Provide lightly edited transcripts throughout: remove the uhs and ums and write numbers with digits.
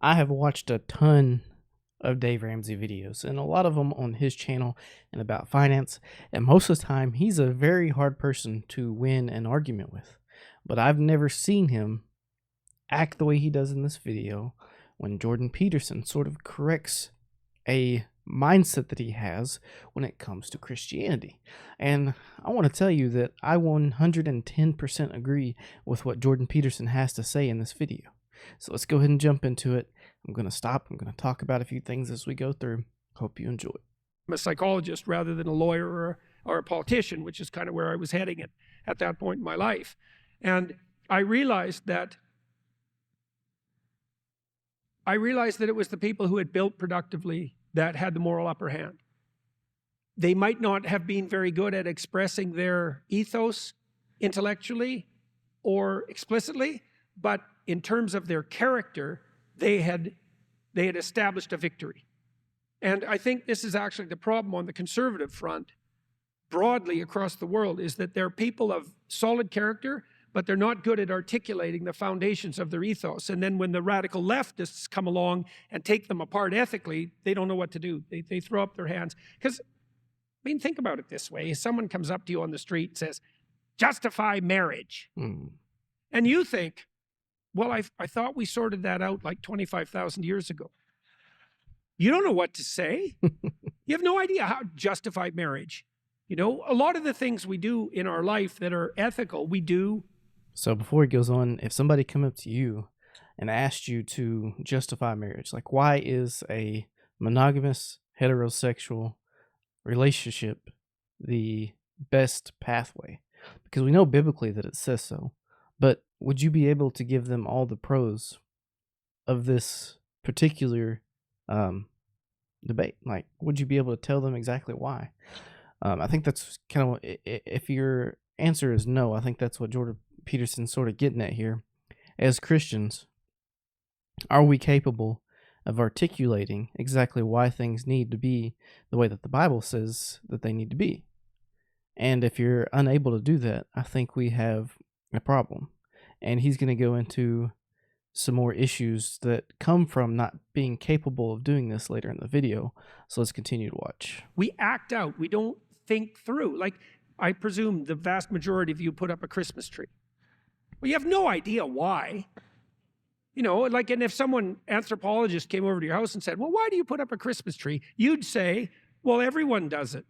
I have watched a ton of Dave Ramsey videos, and a lot of them on his channel and about finance. And most of the time, he's a very hard person to win an argument with. But I've never seen him act the way he does in this video when Jordan Peterson sort of corrects a mindset that he has when it comes to Christianity. And I want to tell you that I 110% agree with what Jordan Peterson has to say in this video. So let's go ahead and jump into it. I'm going to stop. I'm going to talk about a few things as we go through. Hope you enjoy. I'm a psychologist rather than a lawyer or a politician, which is kind of where I was heading at that point in my life. And I realized that it was the people who had built productively that had the moral upper hand. They might not have been very good at expressing their ethos intellectually or explicitly, but in terms of their character, they had established a victory. And I think this is actually the problem on the conservative front, broadly across the world, is that they're people of solid character, but they're not good at articulating the foundations of their ethos. And then when the radical leftists come along and take them apart ethically, they don't know what to do. They throw up their hands. Because, I mean, think about it this way. If someone comes up to you on the street and says, justify marriage. And you think, well, I thought we sorted that out like 25,000 years ago. You don't know what to say. You have no idea how to justify marriage. You know, a lot of the things we do in our life that are ethical, we do. So before he goes on, if somebody come up to you and asked you to justify marriage, like why is a monogamous heterosexual relationship the best pathway? Because we know biblically that it says so, but would you be able to give them all the pros of this particular debate? Like, would you be able to tell them exactly why? I think that's kind of, if your answer is no, I think that's what Jordan Peterson's sort of getting at here. As Christians, are we capable of articulating exactly why things need to be the way that the Bible says that they need to be? And if you're unable to do that, I think we have a problem. And he's going to go into some more issues that come from not being capable of doing this later in the video. So let's continue to watch. We act out. We don't think through. Like, I presume the vast majority of you put up a Christmas tree. Well, you have no idea why. You know, like, and if someone, anthropologist, came over to your house and said, well, why do you put up a Christmas tree? You'd say, well, everyone does it.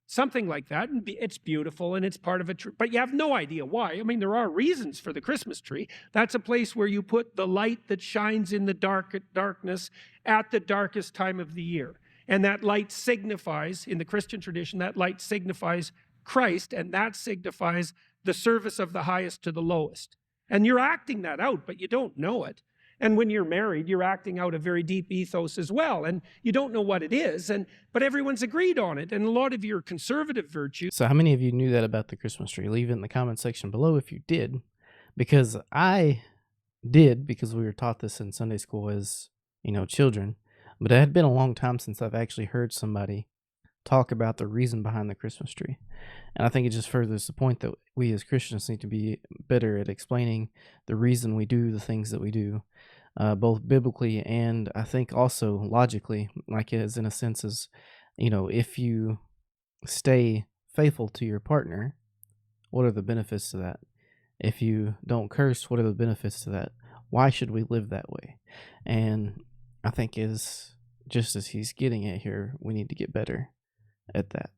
Something like that, and it's beautiful, and it's part of a tree, but you have no idea why. I mean, there are reasons for the Christmas tree. That's a place where you put the light that shines in the darkness at the darkest time of the year. And that light signifies, in the Christian tradition, that light signifies Christ, and that signifies the service of the highest to the lowest. And you're acting that out, but you don't know it. And when you're married, you're acting out a very deep ethos as well, and you don't know what it is, but everyone's agreed on it. And a lot of your conservative virtues. So how many of you knew that about the Christmas tree? Leave it in the comment section below if you did, because I did, because we were taught this in Sunday school as, you know, children. But it had been a long time since I've actually heard somebody talk about the reason behind the Christmas tree. And I think it just furthers the point that we as Christians need to be better at explaining the reason we do the things that we do, both biblically and I think also logically, like as in a sense as, you know, if you stay faithful to your partner, what are the benefits to that? If you don't curse, what are the benefits to that? Why should we live that way? And I think is just as he's getting at here, we need to get better at that.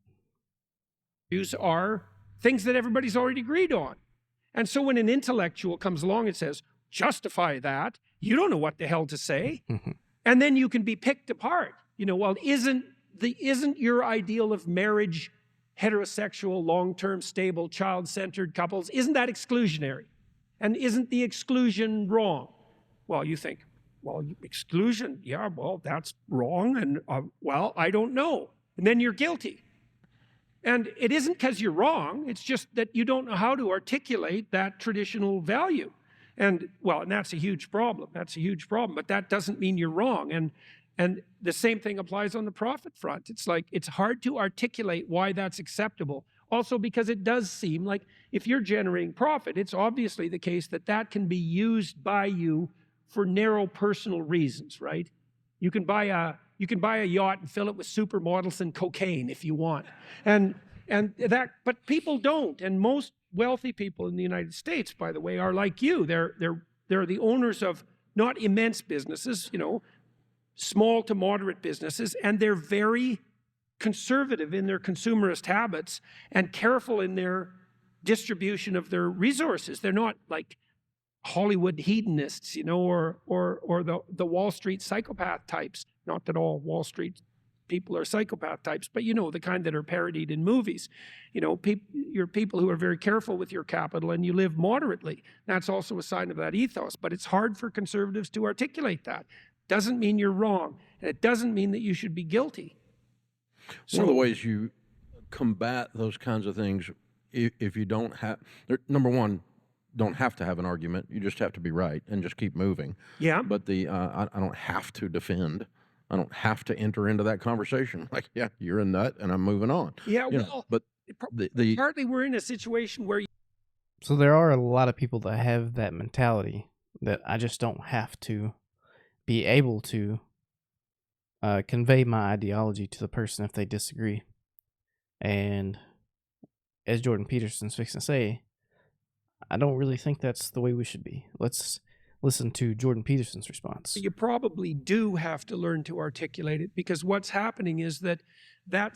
Views are things that everybody's already agreed on. And so when an intellectual comes along and says, justify that, you don't know what the hell to say. And then you can be picked apart. You know, well, isn't your ideal of marriage heterosexual, long-term, stable, child-centered couples, isn't that exclusionary? And isn't the exclusion wrong? Well, you think, well, exclusion, yeah, well, that's wrong. And, well, I don't know. And then you're guilty. And it isn't because you're wrong. It's just that you don't know how to articulate that traditional value. And, well, and that's a huge problem. That's a huge problem. But that doesn't mean you're wrong. And the same thing applies on the profit front. It's like, it's hard to articulate why that's acceptable. Also because it does seem like if you're generating profit, it's obviously the case that that can be used by you for narrow personal reasons, right? You can buy a yacht and fill it with supermodels and cocaine if you want. But people don't. And most wealthy people in the United States, by the way, are like you. They're the owners of not immense businesses, small to moderate businesses, and they're very conservative in their consumerist habits and careful in their distribution of their resources. They're not like Hollywood hedonists, or the Wall Street psychopath types. Not that all Wall Street people are psychopath types, but the kind that are parodied in movies. You're people who are very careful with your capital and you live moderately. That's also a sign of that ethos, but it's hard for conservatives to articulate that. Doesn't mean you're wrong, and it doesn't mean that you should be guilty. One of the ways you combat those kinds of things, if you don't have, number one, don't have to have an argument. You just have to be right and just keep moving. Yeah. But I don't have to defend. I don't have to enter into that conversation. Like, yeah, you're a nut, and I'm moving on. Yeah, but partly we're in a situation where... So there are a lot of people that have that mentality that I just don't have to be able to convey my ideology to the person if they disagree. And as Jordan Peterson's fixing to say, I don't really think that's the way we should be. Let's listen to Jordan Peterson's response. You probably do have to learn to articulate it, because what's happening is that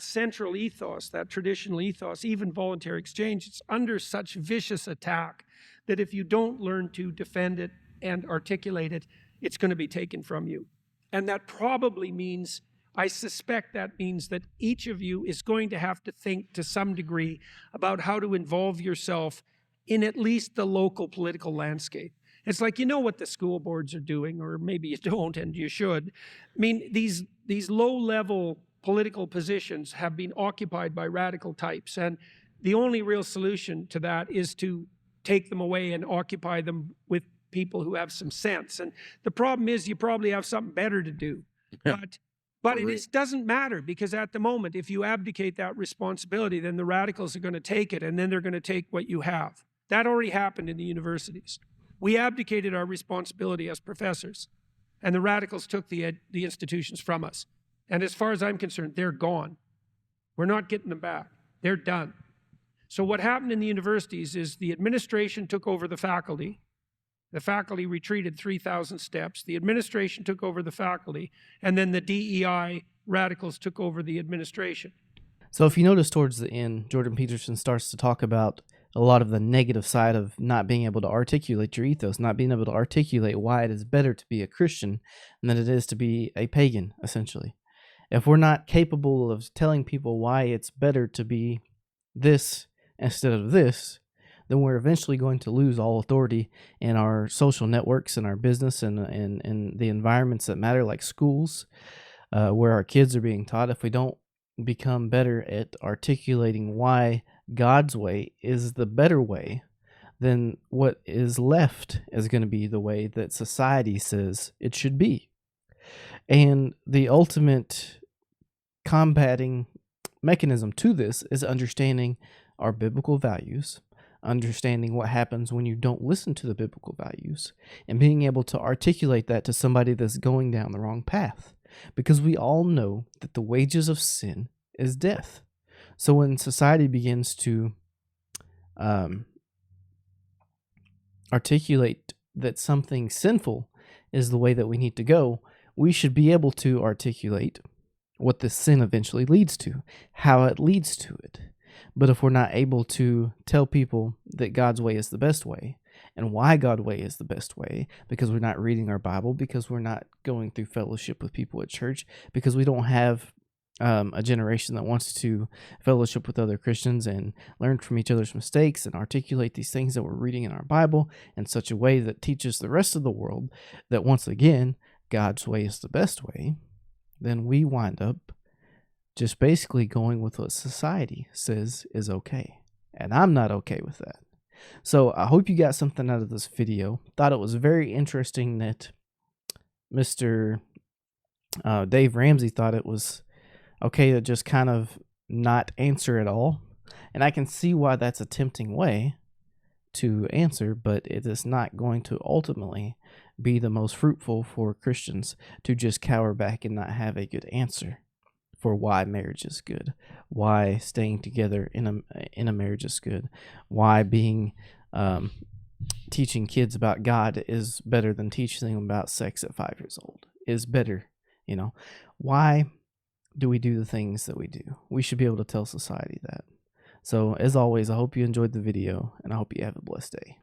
central ethos, that traditional ethos, even voluntary exchange, it's under such vicious attack that if you don't learn to defend it and articulate it, it's going to be taken from you. And that probably means, I suspect that means that each of you is going to have to think to some degree about how to involve yourself in at least the local political landscape. It's like, what the school boards are doing, or maybe you don't and you should. I mean, these low-level political positions have been occupied by radical types, and the only real solution to that is to take them away and occupy them with people who have some sense. And the problem is you probably have something better to do. Yeah. But it doesn't matter, because at the moment, if you abdicate that responsibility, then the radicals are going to take it, and then they're going to take what you have. That already happened in the universities. We abdicated our responsibility as professors, and the radicals took the institutions from us. And as far as I'm concerned, they're gone. We're not getting them back. They're done. So what happened in the universities is the administration took over the faculty. The faculty retreated 3,000 steps. The administration took over the faculty, and then the DEI radicals took over the administration. So if you notice towards the end, Jordan Peterson starts to talk about a lot of the negative side of not being able to articulate your ethos, not being able to articulate why it is better to be a Christian than it is to be a pagan, essentially. If we're not capable of telling people why it's better to be this instead of this, then we're eventually going to lose all authority in our social networks and our business and the environments that matter, like schools, where our kids are being taught. If we don't become better at articulating why God's way is the better way, then what is left is going to be the way that society says it should be. And the ultimate combating mechanism to this is understanding our biblical values, understanding what happens when you don't listen to the biblical values, and being able to articulate that to somebody that's going down the wrong path. Because we all know that the wages of sin is death. So when society begins to articulate that something sinful is the way that we need to go, we should be able to articulate what the sin eventually leads to, how it leads to it. But if we're not able to tell people that God's way is the best way, and why God's way is the best way, because we're not reading our Bible, because we're not going through fellowship with people at church, because we don't have a generation that wants to fellowship with other Christians and learn from each other's mistakes and articulate these things that we're reading in our Bible in such a way that teaches the rest of the world that, once again, God's way is the best way, then we wind up just basically going with what society says is okay. And I'm not okay with that. So I hope you got something out of this video. Thought it was very interesting that Mr. Dave Ramsey thought it was okay to just kind of not answer at all. And I can see why that's a tempting way. to answer, but it is not going to ultimately be the most fruitful for Christians to just cower back and not have a good answer for why marriage is good, why staying together in a marriage is good, why being teaching kids about God is better than teaching them about sex at 5 years old, is better. Why do we do the things that we do? We should be able to tell society that. So as always, I hope you enjoyed the video, and I hope you have a blessed day.